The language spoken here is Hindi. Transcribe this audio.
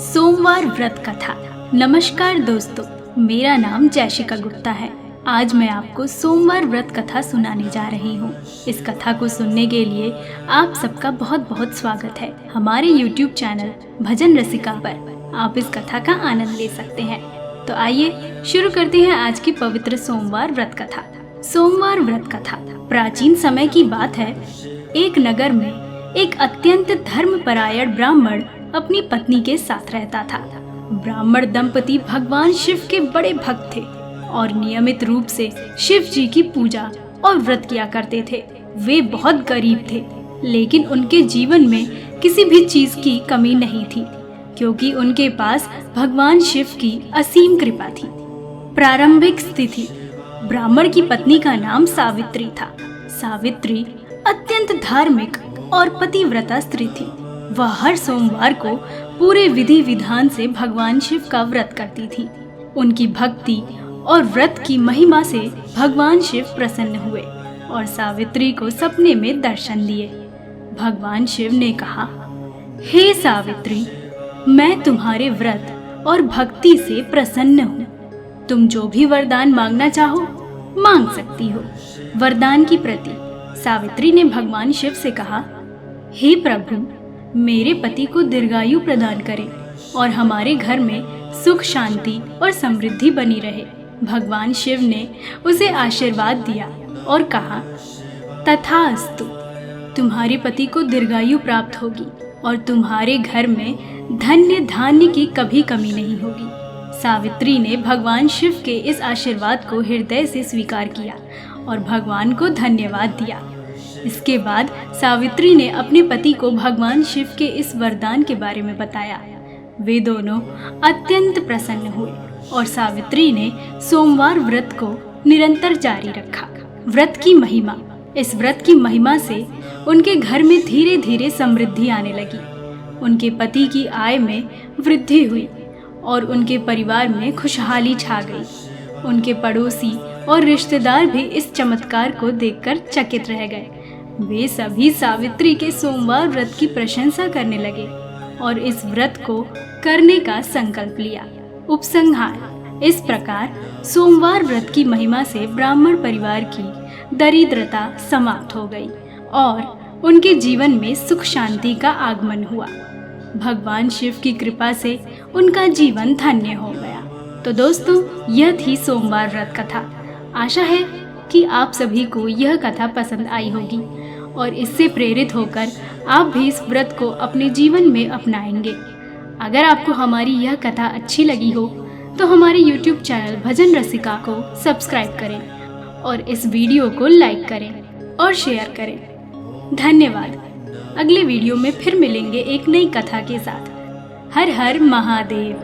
सोमवार व्रत कथा। नमस्कार दोस्तों, मेरा नाम जैशिका गुप्ता है। आज मैं आपको सोमवार व्रत कथा सुनाने जा रही हूँ। इस कथा को सुनने के लिए आप सबका बहुत बहुत स्वागत है। हमारे YouTube चैनल भजन रसिका पर आप इस कथा का आनंद ले सकते हैं। तो आइए शुरू करते हैं आज की पवित्र सोमवार व्रत कथा। सोमवार व्रत कथा प्राचीन समय की बात है। एक नगर में एक अत्यंत धर्मपरायण ब्राह्मण अपनी पत्नी के साथ रहता था। ब्राह्मण दंपति भगवान शिव के बड़े भक्त थे और नियमित रूप से शिव जी की पूजा और व्रत किया करते थे। वे बहुत गरीब थे, लेकिन उनके जीवन में किसी भी चीज की कमी नहीं थी, क्योंकि उनके पास भगवान शिव की असीम कृपा थी। प्रारंभिक स्थिति। ब्राह्मण की पत्नी का नाम सावित्री था। सावित्री अत्यंत धार्मिक और पतिव्रता स्त्री थी। वह हर सोमवार को पूरे विधि विधान से भगवान शिव का व्रत करती थी। उनकी भक्ति और व्रत की महिमा से भगवान शिव प्रसन्न हुए और सावित्री को सपने में दर्शन दिए। भगवान शिव ने कहा, हे सावित्री, मैं तुम्हारे व्रत और भक्ति से प्रसन्न हूँ। तुम जो भी वरदान मांगना चाहो मांग सकती हो। वरदान की प्रति सावित्री ने भगवान शिव से कहा, हे प्रभु, मेरे पति को दीर्घायु प्रदान करें और हमारे घर में सुख शांति और समृद्धि बनी रहे। भगवान शिव ने उसे आशीर्वाद दिया और कहा, तथास्तु, तुम्हारे पति को दीर्घायु प्राप्त होगी और तुम्हारे घर में धन्य धान्य की कभी कमी नहीं होगी। सावित्री ने भगवान शिव के इस आशीर्वाद को हृदय से स्वीकार किया और भगवान को धन्यवाद दिया। इसके बाद सावित्री ने अपने पति को भगवान शिव के इस वरदान के बारे में बताया। वे दोनों अत्यंत प्रसन्न हुए और सावित्री ने सोमवार व्रत को निरंतर जारी रखा। व्रत की महिमा। इस व्रत की महिमा से उनके घर में धीरे धीरे समृद्धि आने लगी। उनके पति की आय में वृद्धि हुई और उनके परिवार में खुशहाली छा गई। उनके पड़ोसी और रिश्तेदार भी इस चमत्कार को देखकर चकित रह गए। वे सभी सावित्री के सोमवार व्रत की प्रशंसा करने लगे और इस व्रत को करने का संकल्प लिया। उपसंहार। इस प्रकार सोमवार व्रत की महिमा से ब्राह्मण परिवार की दरिद्रता समाप्त हो गई और उनके जीवन में सुख शांति का आगमन हुआ। भगवान शिव की कृपा से उनका जीवन धन्य हो गया। तो दोस्तों, यह थी सोमवार व्रत कथा। आशा है कि आप सभी को यह कथा पसंद आई होगी और इससे प्रेरित होकर आप भी इस व्रत को अपने जीवन में अपनाएंगे। अगर आपको हमारी यह कथा अच्छी लगी हो तो हमारे YouTube चैनल भजन रसिका को सब्सक्राइब करें और इस वीडियो को लाइक करें और शेयर करें। धन्यवाद। अगले वीडियो में फिर मिलेंगे एक नई कथा के साथ। हर हर महादेव।